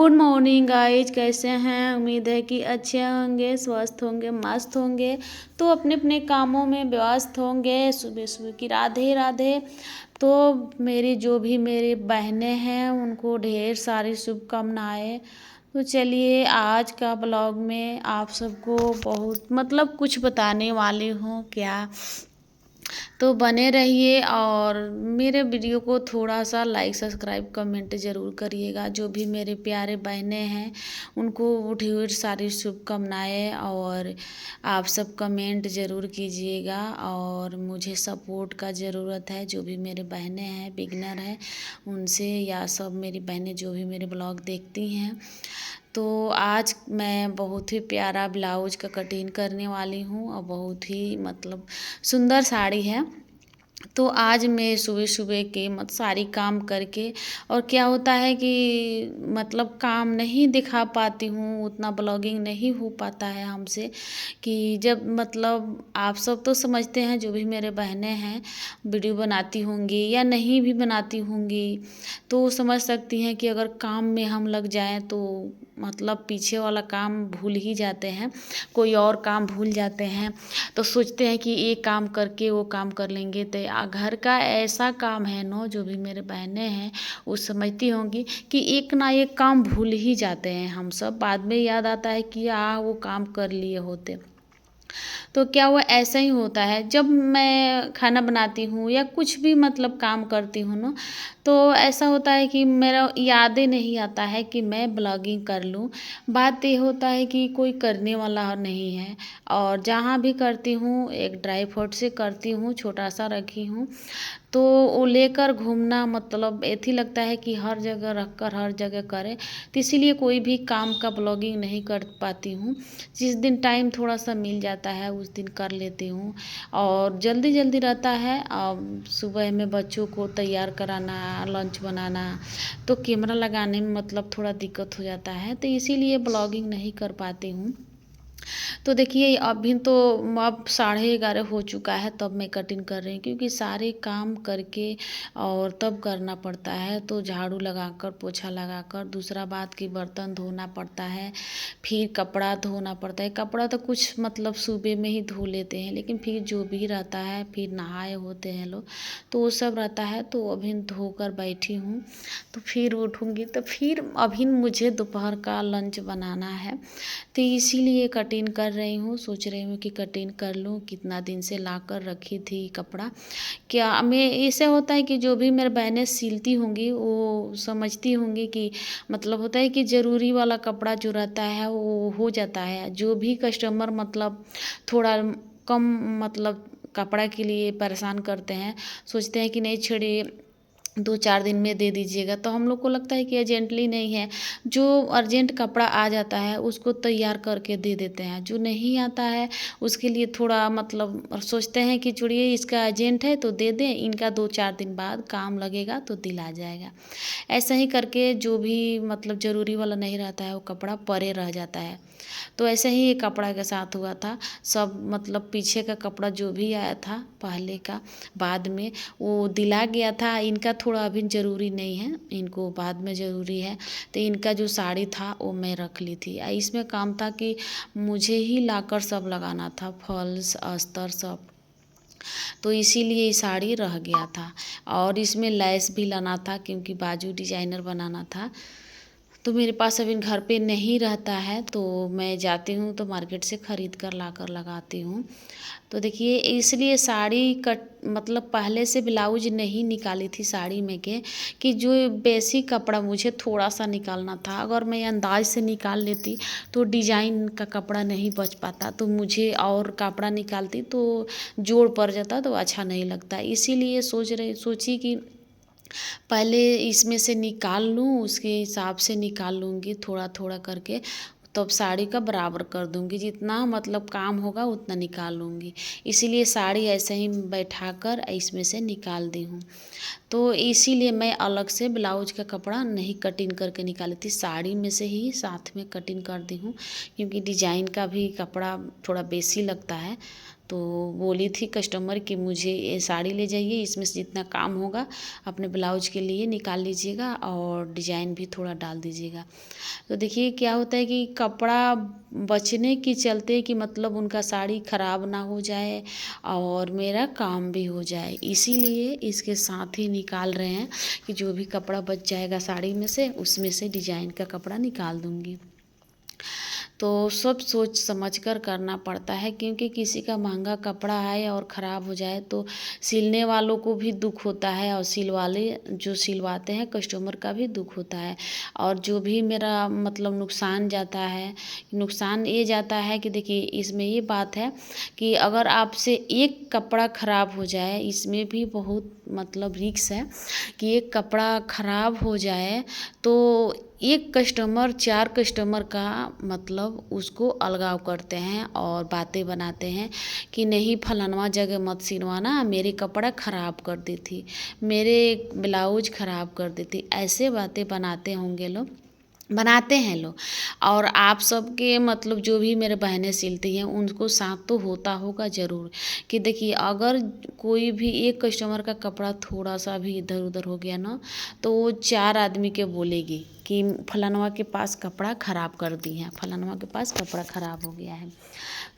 Good morning guys, कैसे हैं। उम्मीद है कि अच्छे होंगे, स्वस्थ होंगे, मस्त होंगे। तो अपने अपने कामों में व्यस्त होंगे। सुबह सुबह की राधे राधे। तो मेरी जो भी मेरी बहनें हैं उनको ढेर सारी शुभकामनाएं। तो चलिए आज का ब्लॉग में आप सबको बहुत कुछ बताने वाली हूँ क्या। तो बने रहिए और मेरे वीडियो को थोड़ा सा लाइक सब्सक्राइब कमेंट ज़रूर करिएगा। जो भी मेरे प्यारे बहनें हैं उनको ढेर सारी शुभकामनाएं और आप सब कमेंट ज़रूर कीजिएगा। और मुझे सपोर्ट का ज़रूरत है। जो भी मेरे बहनें हैं बिगनर हैं उनसे, या सब मेरी बहनें जो भी मेरे ब्लॉग देखती हैं। तो आज मैं बहुत ही प्यारा ब्लाउज का कटिंग करने वाली हूँ और बहुत ही सुंदर साड़ी है। तो आज मैं सुबह सुबह के सारी काम करके, और क्या होता है कि काम नहीं दिखा पाती हूँ, उतना ब्लॉगिंग नहीं हो पाता है हमसे। कि जब आप सब तो समझते हैं, जो भी मेरे बहनें हैं वीडियो बनाती होंगी या नहीं भी बनाती होंगी तो समझ सकती हैं कि अगर काम में हम लग जाएं तो पीछे वाला काम भूल ही जाते हैं, कोई और काम भूल जाते हैं। तो सोचते हैं कि ये काम करके वो काम कर लेंगे। तो घर का ऐसा काम है नो, जो भी मेरे बहनें हैं वो समझती होंगी कि एक ना एक काम भूल ही जाते हैं हम सब। बाद में याद आता है कि वो काम कर लिए होते। तो क्या हुआ, ऐसा ही होता है जब मैं खाना बनाती हूँ या कुछ भी काम करती हूँ ना, तो ऐसा होता है कि मेरा याद ही नहीं आता है कि मैं ब्लॉगिंग कर लूँ। बात ये होता है कि कोई करने वाला नहीं है। और जहाँ भी करती हूँ एक ड्राई फ्रूट से करती हूँ, छोटा सा रखी हूँ। तो वो लेकर घूमना ऐसे लगता है कि हर जगह रख कर हर जगह करें। तो इसीलिए कोई भी काम का ब्लॉगिंग नहीं कर पाती हूँ। जिस दिन टाइम थोड़ा सा मिल जाता है उस दिन कर लेती हूँ। और जल्दी जल्दी रहता है। सुबह में बच्चों को तैयार कराना, लंच बनाना, तो कैमरा लगाने में थोड़ा दिक्कत हो जाता है। तो इसीलिए ब्लॉगिंग नहीं कर पाती हूँ। तो देखिए अभी तो अब 11:30 हो चुका है, तब मैं कटिंग कर रही हूँ। क्योंकि सारे काम करके और तब करना पड़ता है। तो झाड़ू लगाकर, पोछा लगाकर, दूसरा बात कि बर्तन धोना पड़ता है, फिर कपड़ा धोना पड़ता है। कपड़ा तो कुछ सुबह में ही धो लेते हैं, लेकिन फिर जो भी रहता है, फिर नहाए होते हैं लोग, तो वो सब रहता है। तो अभी धोकर बैठी हूँ। तो फिर उठूँगी तो फिर अभी मुझे दोपहर का लंच बनाना है। तो इसीलिए कटिंग कर रही हूँ। सोच रही हूँ कि कटिंग कर लूँ। कितना दिन से ला कर रखी थी कपड़ा। क्या मैं, ऐसे होता है कि जो भी मेरे बहनें सिलती होंगी वो समझती होंगी कि होता है कि ज़रूरी वाला कपड़ा जो रहता है वो हो जाता है। जो भी कस्टमर थोड़ा कम कपड़ा के लिए परेशान करते हैं, सोचते हैं कि नहीं छोड़िए 2-4 दिन में दे दीजिएगा। तो हम लोग को लगता है कि अर्जेंटली नहीं है। जो अर्जेंट कपड़ा आ जाता है उसको तैयार करके दे देते हैं। जो नहीं आता है उसके लिए थोड़ा सोचते हैं कि छोड़िए इसका अर्जेंट है तो दे दें, इनका 2-4 दिन बाद काम लगेगा तो दिला जाएगा। ऐसा ही करके जो भी ज़रूरी वाला नहीं रहता है वो कपड़ा परे रह जाता है। तो ऐसे ही एक कपड़ा के साथ हुआ था। सब पीछे का कपड़ा जो भी आया था पहले का, बाद में वो दिला गया था। इनका थोड़ा अभी ज़रूरी नहीं है, इनको बाद में ज़रूरी है। तो इनका जो साड़ी था वो मैं रख ली थी। इसमें काम था कि मुझे ही लाकर सब लगाना था, फॉल्स अस्तर सब। तो इसीलिए ये साड़ी रह गया था। और इसमें लैस भी लाना था क्योंकि बाजू डिजाइनर बनाना था। तो मेरे पास अभी घर पे नहीं रहता है, तो मैं जाती हूँ तो मार्केट से ख़रीद कर लाकर लगाती हूँ। तो देखिए इसलिए साड़ी कट पहले से ब्लाउज नहीं निकाली थी साड़ी में के, कि जो बेसिक कपड़ा मुझे थोड़ा सा निकालना था। अगर मैं अंदाज से निकाल लेती तो डिजाइन का कपड़ा नहीं बच पाता, तो मुझे और कपड़ा निकालती तो जोड़ पड़ जाता, तो अच्छा नहीं लगता। इसीलिए सोची कि पहले इसमें से निकाल लूँ, उसके हिसाब से निकाल लूँगी थोड़ा थोड़ा करके, तब साड़ी का बराबर कर दूँगी। जितना काम होगा उतना निकाल लूँगी। इसीलिए साड़ी ऐसे ही बैठा कर इसमें से निकाल दी हूँ। तो इसीलिए मैं अलग से ब्लाउज का कपड़ा नहीं कटिंग करके निकाली थी, साड़ी में से ही साथ में कटिंग कर दी हूँ। क्योंकि डिजाइन का भी कपड़ा थोड़ा बेसी लगता है। तो बोली थी कस्टमर कि मुझे ये साड़ी ले जाइए, इसमें से जितना काम होगा अपने ब्लाउज के लिए निकाल लीजिएगा और डिजाइन भी थोड़ा डाल दीजिएगा। तो देखिए क्या होता है कि कपड़ा बचने के चलते कि मतलब उनका साड़ी ख़राब ना हो जाए और मेरा काम भी हो जाए, इसीलिए इसके साथ ही निकाल रहे हैं कि जो भी कपड़ा बच जाएगा साड़ी में से उसमें से डिजाइन का कपड़ा निकाल दूँगी। तो सब सोच समझ कर करना पड़ता है, क्योंकि किसी का महंगा कपड़ा है और ख़राब हो जाए तो सिलने वालों को भी दुख होता है और सिलवाले जो सिलवाते हैं कस्टमर का भी दुख होता है। और जो भी मेरा मतलब नुकसान जाता है, नुकसान ये जाता है कि देखिए इसमें ये बात है कि अगर आपसे एक कपड़ा ख़राब हो जाए, इसमें भी बहुत मतलब रिस्क है कि एक कपड़ा ख़राब हो जाए तो एक कस्टमर 4 कस्टमर का मतलब उसको अलगाव करते हैं और बातें बनाते हैं कि नहीं फलानवा जगह मत सिलवाना, मेरे कपड़ा ख़राब कर दी थी, मेरे ब्लाउज ख़राब कर दी थी, ऐसे बातें बनाते हैं लोग। और आप सबके मतलब जो भी मेरे बहनें सिलती हैं उनको साथ तो होता होगा ज़रूर कि देखिए अगर कोई भी एक कस्टमर का कपड़ा थोड़ा सा भी इधर उधर हो गया ना, तो वो 4 आदमी के बोलेगी कि फलानवा के पास कपड़ा ख़राब कर दी है, फलानवा के पास कपड़ा ख़राब हो गया है।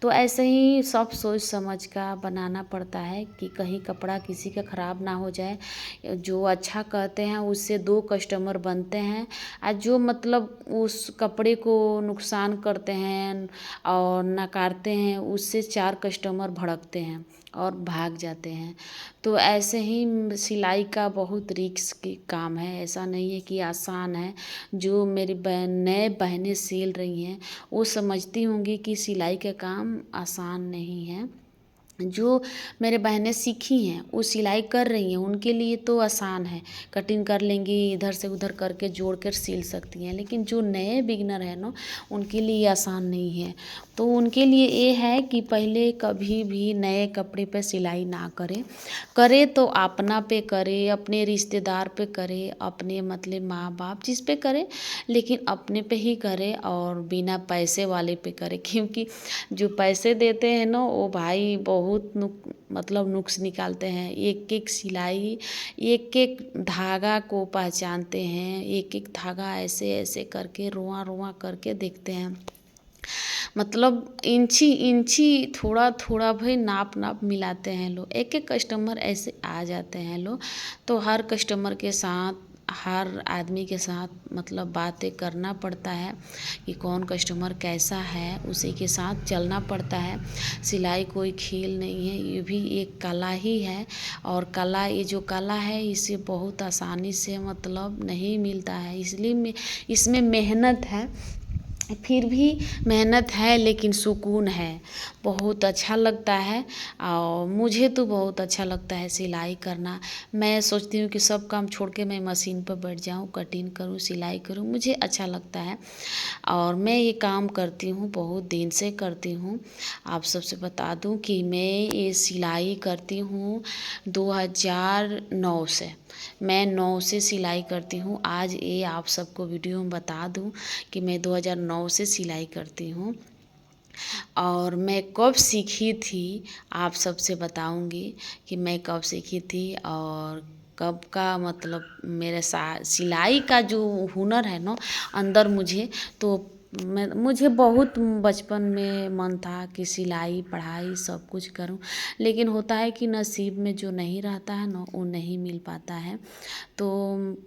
तो ऐसे ही सब सोच समझ का बनाना पड़ता है कि कहीं कपड़ा किसी का ख़राब ना हो जाए। जो अच्छा कहते हैं उससे 2 कस्टमर बनते हैं और जो मतलब उस कपड़े को नुकसान करते हैं और नकारते हैं उससे 4 कस्टमर भड़कते हैं और भाग जाते हैं। तो ऐसे ही सिलाई का बहुत रिस्क की काम है, ऐसा नहीं है कि आसान है। जो मेरी नए बहनें सिल रही हैं वो समझती होंगी कि सिलाई का काम आसान नहीं है। जो मेरे बहनें सीखी हैं वो सिलाई कर रही हैं उनके लिए तो आसान है, कटिंग कर लेंगी, इधर से उधर करके जोड़ कर सिल सकती हैं। लेकिन जो नए बिगनर हैं ना उनके लिए आसान नहीं है। तो उनके लिए ये है कि पहले कभी भी नए कपड़े पे सिलाई ना करे तो अपना पे करे, अपने रिश्तेदार पे करे, अपने मतलब माँ बाप जिस पे करे, लेकिन अपने पे ही करे और बिना पैसे वाले पे करे। क्योंकि जो पैसे देते हैं ना वो भाई बहुत मतलब नुक्स निकालते हैं। एक एक सिलाई, एक एक धागा को पहचानते हैं, एक एक धागा ऐसे ऐसे करके रुआ रुआ करके देखते हैं। मतलब इंची इंची थोड़ा थोड़ा भाई नाप नाप मिलाते हैं लोग। एक एक कस्टमर ऐसे आ जाते हैं लोग, तो हर कस्टमर के साथ हर आदमी के साथ मतलब बातें करना पड़ता है कि कौन कस्टमर कैसा है, उसी के साथ चलना पड़ता है। सिलाई कोई खेल नहीं है, ये भी एक कला ही है। और कला, ये जो कला है इसे बहुत आसानी से मतलब नहीं मिलता है, इसलिए इसमें मेहनत है। फिर भी मेहनत है लेकिन सुकून है, बहुत अच्छा लगता है। और मुझे तो बहुत अच्छा लगता है सिलाई करना। मैं सोचती हूँ कि सब काम छोड़ के मैं मशीन पर बैठ जाऊँ, कटिंग करूँ, सिलाई करूँ, मुझे अच्छा लगता है। और मैं ये काम करती हूँ, बहुत दिन से करती हूँ। आप सबसे बता दूँ कि मैं ये सिलाई करती हूँ 2009 से। मैं 9 से सिलाई करती हूँ। आज ये आप सबको वीडियो में बता दूँ कि मैं 2009 से सिलाई करती हूँ। और मैं कब सीखी थी आप सबसे बताऊँगी कि मैं कब सीखी थी और कब का मतलब मेरे सिलाई का जो हुनर है ना अंदर मुझे, तो मुझे बहुत बचपन में मन था कि सिलाई पढ़ाई सब कुछ करूं, लेकिन होता है कि नसीब में जो नहीं रहता है ना वो नहीं मिल पाता है। तो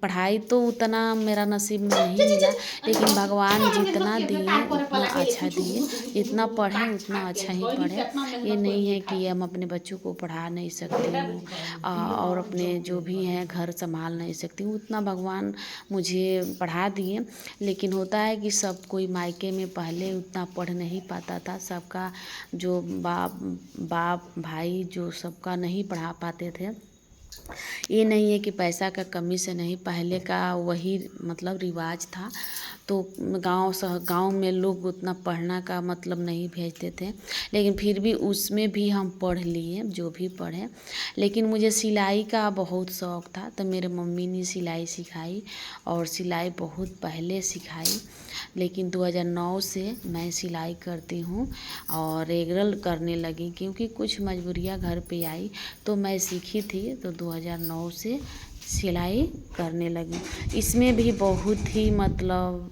पढ़ाई तो उतना मेरा नसीब में नहीं मिला, लेकिन भगवान जितना दिए उतना अच्छा दिए, जितना पढ़े उतना अच्छा ही पढ़े। ये नहीं है कि हम अपने बच्चों को पढ़ा नहीं सकती हूँ और अपने जो भी हैं घर संभाल नहीं सकती हूँ, उतना भगवान मुझे पढ़ा दिए। लेकिन होता है कि सब कोई मायके में पहले उतना पढ़ नहीं पाता था, सबका जो बाप भाई जो सबका नहीं पढ़ा पाते थे। ये नहीं है कि पैसा का कमी से नहीं, पहले का वही मतलब रिवाज था। तो गांव में लोग उतना पढ़ना का मतलब नहीं भेजते थे, लेकिन फिर भी उसमें भी हम पढ़ लिए जो भी पढ़े। लेकिन मुझे सिलाई का बहुत शौक़ था, तो मेरे मम्मी ने सिलाई सिखाई और सिलाई बहुत पहले सिखाई। लेकिन 2009 से मैं सिलाई करती हूँ और रेगुलर करने लगी, क्योंकि कुछ मजबूरियाँ घर पे आई तो मैं सीखी थी। तो 2009 से सिलाई करने लगी। इसमें भी बहुत ही मतलब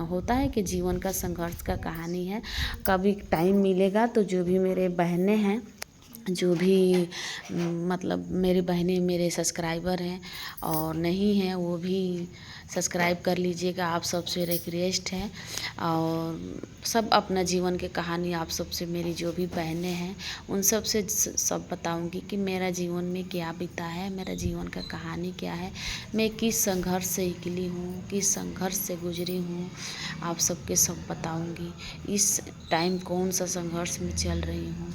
होता है कि जीवन का संघर्ष का कहानी है। कभी टाइम मिलेगा तो जो भी मेरे बहनें हैं, जो भी मतलब मेरी बहनें मेरे सब्सक्राइबर हैं और नहीं हैं, वो भी सब्सक्राइब कर लीजिएगा। आप सबसे रिक्वेस्ट है, और सब अपना जीवन की कहानी आप सबसे, मेरी जो भी बहनें हैं उन सब से सब बताऊंगी कि मेरा जीवन में क्या बीता है, मेरा जीवन का कहानी क्या है, मैं किस संघर्ष से निकली हूँ, किस संघर्ष से गुजरी हूँ। आप सबके सब बताऊंगी। इस टाइम कौन सा संघर्ष में चल रही हूँ,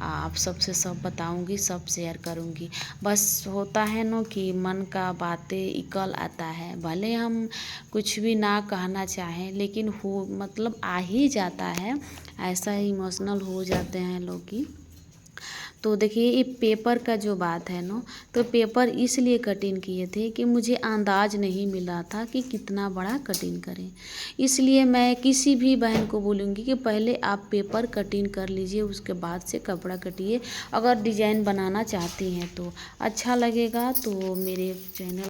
आप सबसे सब बताऊंगी, सब शेयर करूंगी। बस होता है ना कि मन का बातें निकल आता है, भले हम कुछ भी ना कहना चाहें, लेकिन हो मतलब आ ही जाता है। ऐसा इमोशनल हो जाते हैं लोग की। तो देखिए, ये पेपर का जो बात है ना, तो पेपर इसलिए कटिंग किए थे कि मुझे अंदाज नहीं मिला था कि कितना बड़ा कटिंग करें। इसलिए मैं किसी भी बहन को बोलूँगी कि पहले आप पेपर कटिंग कर लीजिए, उसके बाद से कपड़ा कटिए। अगर डिजाइन बनाना चाहती हैं तो अच्छा लगेगा। तो मेरे चैनल